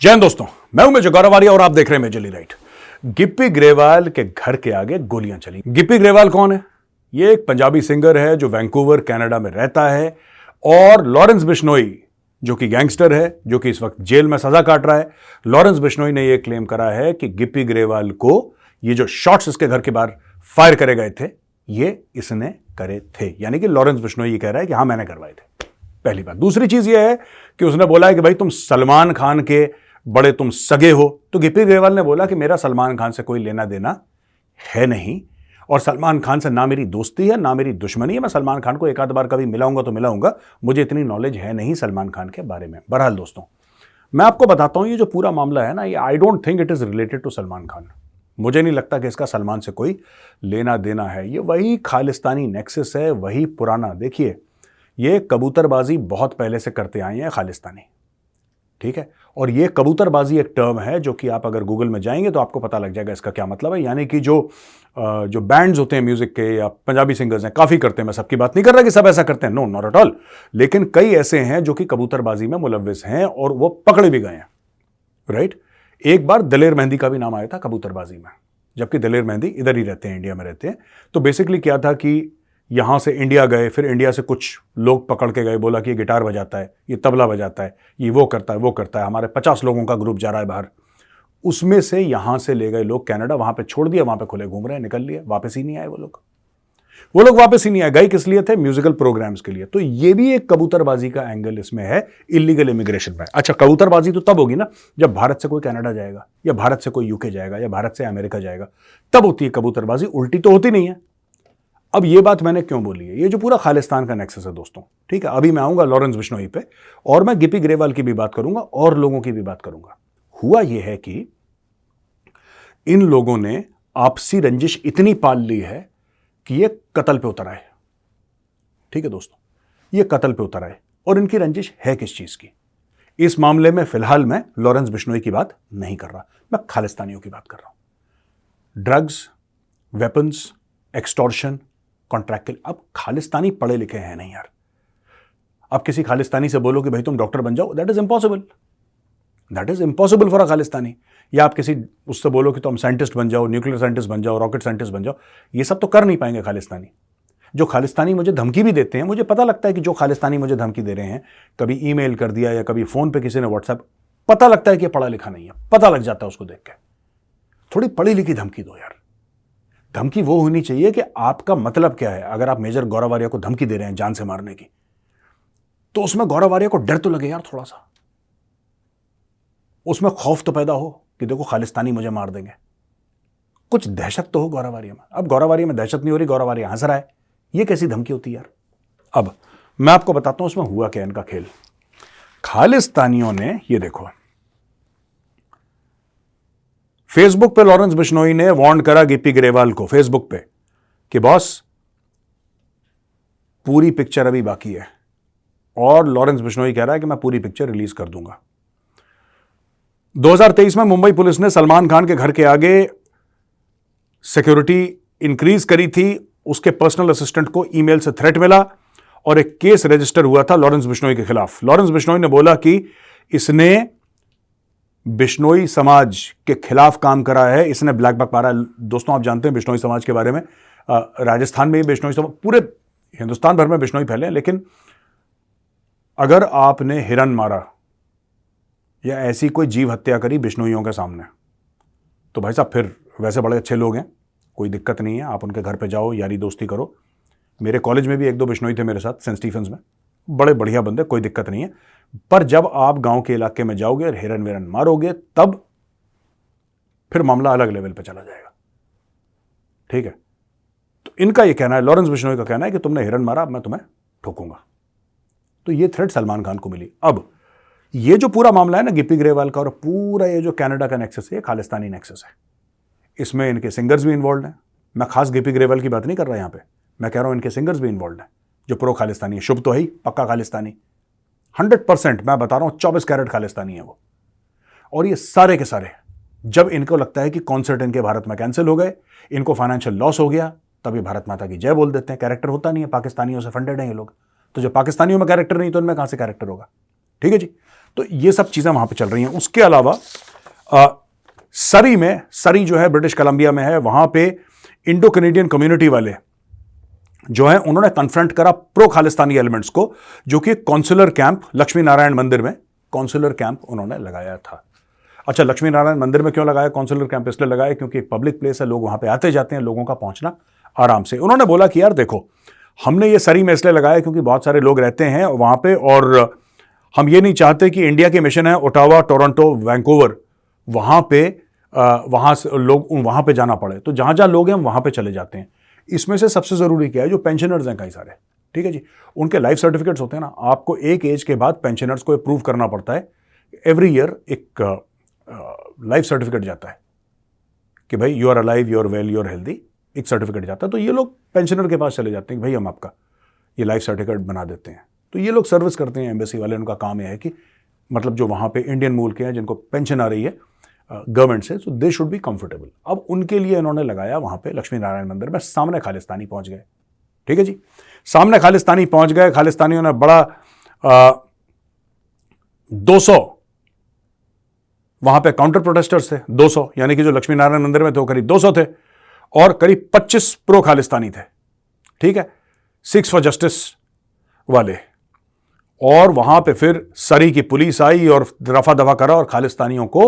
जय हिंद दोस्तों, मैं हूं मेजर गौरवारिया और आप देख रहे हैं मेजरली राइट। गिप्पी ग्रेवाल के घर के आगे गोलियां चली। गिप्पी ग्रेवाल कौन है? ये एक पंजाबी सिंगर है जो वैंकूवर कनाडा में रहता है। और लॉरेंस बिश्नोई जो कि गैंगस्टर है, जो कि इस वक्त जेल में सजा काट रहा है, लॉरेंस बिश्नोई ने यह क्लेम करा है कि गिप्पी ग्रेवाल को ये जो शॉट्स इसके घर के बाहर फायर करे गए थे ये इसने करे थे। यानी कि लॉरेंस बिश्नोई ये कह रहा है कि हां मैंने करवाए थे। पहली बात। दूसरी चीज यह है कि उसने बोला है कि भाई तुम सलमान खान के बड़े तुम सगे हो। तो गिप्पी ग्रेवाल ने बोला कि मेरा सलमान खान से कोई लेना देना है नहीं और सलमान खान से ना मेरी दोस्ती है ना मेरी दुश्मनी है। मैं सलमान खान को एक आध बार कभी मिलाऊंगा तो मिलाऊंगा, मुझे इतनी नॉलेज है नहीं सलमान खान के बारे में। बहरहाल दोस्तों, मैं आपको बताता हूं ये जो पूरा मामला है ना, ये I don't think it is related to Salman Khan. मुझे नहीं लगता कि इसका सलमान से कोई लेना देना है। ये वही खालिस्तानी नेक्सस है, वही पुराना। देखिए, ये कबूतरबाजी बहुत पहले से करते आए हैं खालिस्तानी, ठीक है। और ये कबूतरबाजी एक टर्म है जो कि आप अगर गूगल में जाएंगे तो आपको पता लग जाएगा इसका क्या मतलब है। यानी कि जो बैंड्स होते हैं म्यूजिक के या पंजाबी सिंगर्स हैं, काफी करते हैं। मैं सबकी बात नहीं कर रहा कि सब ऐसा करते हैं, नो नॉट एट ऑल, लेकिन कई ऐसे हैं जो कि कबूतरबाजी में मुलव्विस हैं और वो पकड़े भी गए हैं, राइट। एक बार दलेर मेहंदी का भी नाम आया था कबूतरबाजी में, जबकि दलेर मेहंदी इधर ही रहते हैं, इंडिया में रहते हैं। तो बेसिकली क्या था कि यहां से इंडिया गए, फिर इंडिया से कुछ लोग पकड़ के गए, बोला कि ये गिटार बजाता है, ये तबला बजाता है, ये वो करता है वो करता है, हमारे 50 लोगों का ग्रुप जा रहा है बाहर। उसमें से यहां से ले गए लोग कनाडा, वहां पे छोड़ दिया, वहां पे खुले घूम रहे हैं, निकल लिए, वापस ही नहीं आए वो लोग वापस ही नहीं आए। गए किस लिए थे? म्यूजिकल प्रोग्राम्स के लिए। तो ये भी एक कबूतरबाजी का एंगल इसमें है, इलीगल इमिग्रेशन में। अच्छा, कबूतरबाजी तो तब होगी ना जब भारत से कोई कनाडा जाएगा या भारत से कोई यूके जाएगा या भारत से अमेरिका जाएगा, तब होती है कबूतरबाजी, उल्टी तो होती नहीं है। अब ये बात मैंने क्यों बोली है? ये जो पूरा खालिस्तान का नेक्सस है दोस्तों, ठीक है। अभी मैं आऊंगा लॉरेंस बिश्नोई पे और मैं गिप्पी ग्रेवाल की भी बात करूंगा और लोगों की भी बात करूंगा। हुआ यह है कि इन लोगों ने आपसी रंजिश इतनी पाल ली है कि ये कत्ल पे उतर आए, ठीक है दोस्तों, ये कत्ल पे उतर आए। और इनकी रंजिश है किस चीज की? इस मामले में फिलहाल मैं लॉरेंस बिश्नोई की बात नहीं कर रहा, मैं खालिस्तानियों की बात कर रहा हूं। ड्रग्स, वेपन्स, एक्सटॉर्शन, कॉन्ट्रैक्ट के। अब खालिस्तानी पढ़े लिखे हैं नहीं यार। अब किसी खालिस्तानी से बोलो कि भाई तुम डॉक्टर बन जाओ, that is impossible, that is impossible for a Khalistani. या आप किसी उससे बोलो कि तुम साइंटिस्ट बन जाओ, न्यूक्लियर साइंटिस्ट बन जाओ, रॉकेट साइंटिस्ट बन जाओ, ये सब तो कर नहीं पाएंगे खालिस्तानी। जो खालिस्तानी मुझे धमकी भी देते हैं, मुझे पता लगता है कि जो खालिस्तानी मुझे धमकी दे रहे हैं, कभी ईमेल कर दिया या कभी फोन पे किसी ने व्हाट्सएप, पता लगता है कि पढ़ा लिखा नहीं है, पता लग जाता है उसको देख के। थोड़ी पढ़ी लिखी धमकी दो यार। धमकी वो होनी चाहिए कि आपका मतलब क्या है। अगर आप मेजर गौरवारिया को धमकी दे रहे हैं जान से मारने की, तो उसमें गौरवारिया को डर तो लगे यार, थोड़ा सा उसमें खौफ तो पैदा हो कि देखो खालिस्तानी मुझे मार देंगे, कुछ दहशत तो हो गौरवारिया में। अब गौरवारिया में दहशत नहीं हो रही, गौरवारिया हंस रहा है, ये कैसी धमकी होती है यार। अब मैं आपको बताता हूं उसमें हुआ क्या इनका खेल। खालिस्तानियों ने, ये देखो, फेसबुक पे लॉरेंस बिश्नोई ने वार्न करा गिप्पी ग्रेवाल को फेसबुक पे कि बॉस पूरी पिक्चर अभी बाकी है। और लॉरेंस बिश्नोई कह रहा है कि मैं पूरी पिक्चर रिलीज कर दूंगा। 2023 में मुंबई पुलिस ने सलमान खान के घर के आगे सिक्योरिटी इंक्रीज करी थी। उसके पर्सनल असिस्टेंट को ईमेल से थ्रेट मिला और एक केस रजिस्टर हुआ था लॉरेंस बिश्नोई के खिलाफ। लॉरेंस बिश्नोई ने बोला कि इसने बिश्नोई समाज के खिलाफ काम करा है, इसने ब्लैक बक मारा है। दोस्तों, आप जानते हैं बिश्नोई समाज के बारे में, राजस्थान में भी बिश्नोई समाज, पूरे हिंदुस्तान भर में बिश्नोई फैले हैं। लेकिन अगर आपने हिरन मारा या ऐसी कोई जीव हत्या करी बिश्नोइयों के सामने, तो भाई साहब फिर वैसे बड़े अच्छे लोग हैं, कोई दिक्कत नहीं है, आप उनके घर पे जाओ, यारी दोस्ती करो। मेरे कॉलेज में भी एक दो बिश्नोई थे मेरे साथ, सेंट स्टीफेंस में, बड़े बढ़िया बंदे, कोई दिक्कत नहीं है। पर जब आप गांव के इलाके में जाओगे और हिरन विरन मारोगे, तब फिर मामला अलग लेवल पे चला जाएगा, ठीक है। तो इनका ये कहना है, लॉरेंस बिश्नोई का कहना है कि तुमने हिरन मारा, अब मैं तुम्हें ठोकूंगा। तो ये थ्रेट सलमान खान को मिली। अब ये जो पूरा मामला है ना गिप्पी ग्रेवाल का, और पूरा ये जो कनाडा का नेक्सस है, खालिस्तानी नेक्सस है। इसमें इनके सिंगर्स भी इन्वॉल्व हैं। मैं खास गिप्पी ग्रेवाल की बात नहीं कर रहा यहां पे, मैं कह रहा हूं इनके सिंगर्स भी इन्वॉल्व हैं जो प्रो खालिस्तानी है। शुभ तो है ही, पक्का खालिस्तानी, 100%। मैं बता रहा हूं 24 कैरेट खालिस्तानी है वो। और ये सारे के सारे, जब इनको लगता है कि कॉन्सर्ट इनके भारत में कैंसिल हो गए, इनको फाइनेंशियल लॉस हो गया, तब ये भारत माता की जय बोल देते हैं। कैरेक्टर होता नहीं है, पाकिस्तानियों से फंडेड है ये लोग। तो जब पाकिस्तानियों में कैरेक्टर नहीं तो इनमें कहां से कैरेक्टर होगा? ठीक है जी। तो ये सब चीजें वहां पे चल रही हैं। उसके अलावा सरी जो है ब्रिटिश कोलंबिया में है, वहां पे इंडो कैनेडियन कम्युनिटी वाले जो है उन्होंने कन्फ्रंट करा प्रो खालिस्तानी एलिमेंट्स को, जो कि कॉन्सुलर कैंप लक्ष्मी नारायण मंदिर में कॉन्सुलर कैंप उन्होंने लगाया था। अच्छा, लक्ष्मी नारायण मंदिर में क्यों लगाया कॉन्सुलर कैंप? इसलिए लगाया क्योंकि एक पब्लिक प्लेस है, लोग वहां पे आते जाते हैं, लोगों का पहुंचना आराम से। उन्होंने बोला कि यार देखो, हमने ये सरी में इसलिए लगाया क्योंकि बहुत सारे लोग रहते हैं वहां पे, और हम ये नहीं चाहते कि इंडिया की मिशन है ओटावा, टोरंटो, वैंकूवर, वहां पे वहां से लोग वहां पे जाना पड़े, तो जहां जहां लोग हैं हम वहां पे चले जाते हैं। इसमें से सबसे जरूरी क्या है, जो पेंशनर्स हैं कई सारे, ठीक है जी, उनके लाइफ सर्टिफिकेट्स होते हैं ना, आपको एक एज के बाद पेंशनर्स को प्रूव करना पड़ता है। एवरी ईयर एक लाइफ सर्टिफिकेट जाता है कि भाई you are alive, you are well, you are healthy, एक सर्टिफिकेट जाता है। तो ये लोग पेंशनर के पास चले जाते हैं कि भाई हम आपका ये लाइफ सर्टिफिकेट बना देते हैं। तो ये लोग सर्विस करते हैं, एम्बेसी वाले, उनका काम यह है कि मतलब जो वहाँ पे इंडियन मूल के हैं जिनको पेंशन आ रही है गवर्नमेंट से, सो दे शुड बी कंफर्टेबल। अब उनके लिए इन्होंने लगाया वहाँ पे लक्ष्मी नारायण मंदिर में, सामने खालिस्तानी पहुँच गए, ठीक है जी, सामने खालिस्तानी पहुँच गए। खालिस्तानियों ने बड़ा 200 वहां पे काउंटर प्रोटेस्टर्स थे, 200, यानी कि जो लक्ष्मी नारायण मंदिर में थे वो करीब 200 थे, और करीब 25 प्रो खालिस्तानी थे, ठीक है, 6 फॉर जस्टिस वाले। और वहां पे फिर सरी की पुलिस आई और रफा दफा करा और खालिस्तानियों को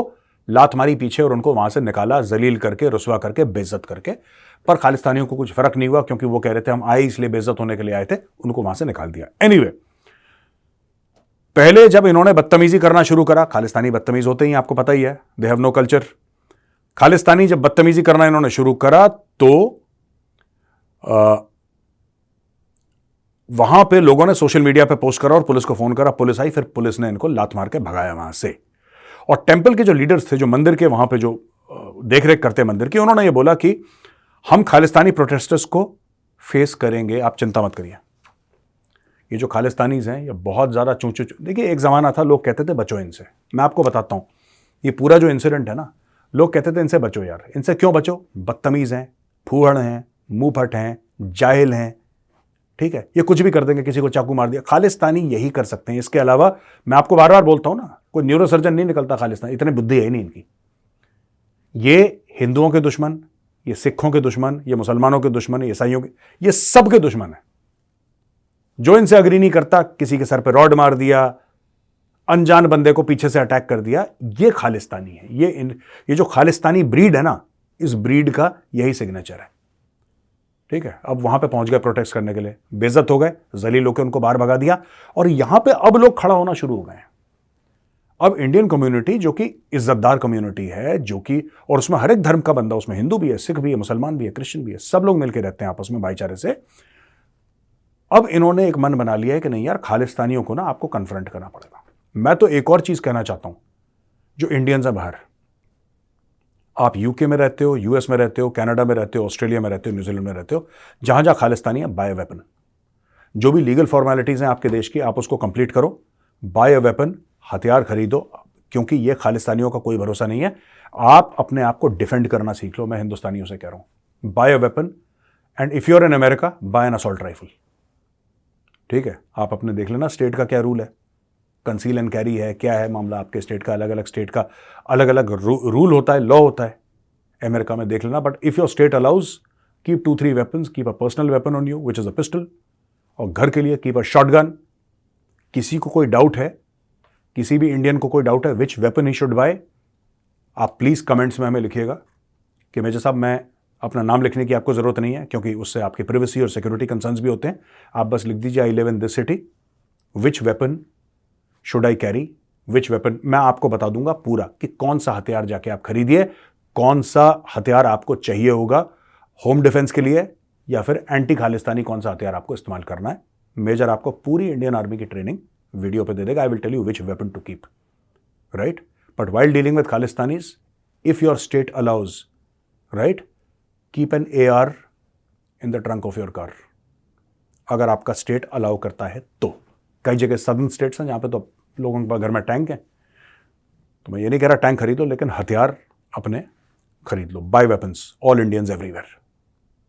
लात मारी पीछे और उनको वहां से निकाला, जलील करके, रुसवा करके, बेइज्जत करके। पर खालिस्तानियों को कुछ फर्क नहीं हुआ क्योंकि वो कह रहे थे हम आए इसलिए बेइज्जत होने के लिए आए थे, उनको वहां से निकाल दिया। एनीवे, पहले जब इन्होंने बदतमीजी करना शुरू करा, खालिस्तानी बदतमीज होते ही आपको पता ही है, they have no culture. Khalistani जब बदतमीजी करना इन्होंने शुरू करा तो वहां पे लोगों ने सोशल मीडिया पे पोस्ट करा और पुलिस को फोन करा, पुलिस आई, फिर पुलिस ने इनको लात मार के भगाया वहां से। और टेंपल के जो लीडर्स थे, जो मंदिर के वहां पे जो देखरेख करते मंदिर की, उन्होंने ये बोला कि हम खालिस्तानी प्रोटेस्टर्स को फेस करेंगे, आप चिंता मत करिए। ये जो खालिस्तानीज हैं ये बहुत ज़्यादा चूचू, देखिए एक ज़माना था लोग कहते थे बचो इनसे। मैं आपको बताता हूँ, ये पूरा जो इंसिडेंट है ना, लोग कहते थे इनसे बचो यार। इनसे क्यों बचो? बदतमीज़ हैं, फूहड़ हैं, मुंह फट हैं, जाहिल हैं, ठीक है, ये कुछ भी कर देंगे, किसी को चाकू मार दिया। खालिस्तानी यही कर सकते हैं, इसके अलावा मैं आपको बार बार बोलता हूँ ना, कोई न्यूरोसर्जन नहीं निकलता खालिस्तानी, इतनी बुद्धि है ही नहीं इनकी। ये हिंदुओं के दुश्मन, ये सिखों के दुश्मन, ये मुसलमानों के दुश्मन, ये ईसाइयों के, ये सब के दुश्मन है। जो इनसे अग्री नहीं करता, किसी के सर पे रॉड मार दिया, अनजान बंदे को पीछे से अटैक कर दिया, ये खालिस्तानी है। ये जो खालिस्तानी ब्रीड है ना, इस ब्रीड का यही सिग्नेचर है, ठीक है। अब वहां पे पहुंच गए प्रोटेस्ट करने के लिए, बेइज्जत हो गए, जलील होकर उनको बाहर भगा दिया, और यहां पे अब लोग खड़ा होना शुरू हो गए हैं। अब इंडियन कम्युनिटी जो कि इज्जतदार कम्युनिटी है, जो कि, और उसमें हर एक धर्म का बंदा, उसमें हिंदू भी है, सिख भी है, मुसलमान भी है, क्रिश्चियन भी है, सब लोग मिलकर रहते हैं आपस में भाईचारे से। अब इन्होंने एक मन बना लिया है कि नहीं यार, खालिस्तानियों को ना आपको कन्फ्रंट करना पड़ेगा। मैं तो एक और चीज कहना चाहता हूं, जो इंडियंस हैं बाहर, आप यूके में रहते हो, यूएस में रहते हो, कनाडा में रहते हो, ऑस्ट्रेलिया में रहते हो, न्यूजीलैंड में रहते हो, जहां जहां खालिस्तानी है, बाय अ वेपन। जो भी लीगल फॉर्मेलिटीज हैं आपके देश की, आप उसको कंप्लीट करो, बाय अ वेपन, हथियार खरीदो, क्योंकि ये खालिस्तानियों का कोई भरोसा नहीं है। आप अपने आप को डिफेंड करना सीख लो, मैं हिंदुस्तानियों से कह रहा हूं, buy a weapon, and if you are in America, buy an assault rifle, ठीक है। आप अपने देख लेना स्टेट का क्या रूल है, कंसील एंड कैरी है, क्या है मामला आपके स्टेट का, अलग अलग स्टेट का अलग अलग रूल होता है, लॉ होता है, अमेरिका में देख लेना। But if your state allows, keep 2-3 weapons, keep a personal weapon on you which is a pistol, और घर के लिए कीप अ शॉटगन। किसी को कोई डाउट है, किसी भी इंडियन को कोई डाउट है विच वेपन ही शुड बाय, आप प्लीज कमेंट्स में हमें लिखिएगा कि मेजर साहब, मैं अपना नाम लिखने की आपको जरूरत नहीं है क्योंकि उससे आपकी प्राइवेसी और सिक्योरिटी कंसर्न्स भी होते हैं। आप बस लिख दीजिए I live in this city, which weapon should I carry, which weapon, मैं आपको बता दूंगा पूरा कि कौन सा हथियार जाके आप खरीदिए, कौन सा हथियार आपको चाहिए होगा होम डिफेंस के लिए, या फिर एंटी खालिस्तानी कौन सा हथियार आपको इस्तेमाल करना है। मेजर आपको पूरी इंडियन आर्मी की ट्रेनिंग वीडियो पे दे देगा। I will tell you which weapon to keep, right. But while dealing with Khalistanis, if your state allows, right, keep an AR in the trunk of your car, अगर आपका state allow करता है तो। कई जगह सदर्न स्टेट्स हैं जहां पे तो लोगों के घर में टैंक है, तो मैं ये नहीं कह रहा टैंक खरीदो, लेकिन हथियार अपने खरीद लो। Buy weapons, all Indians everywhere.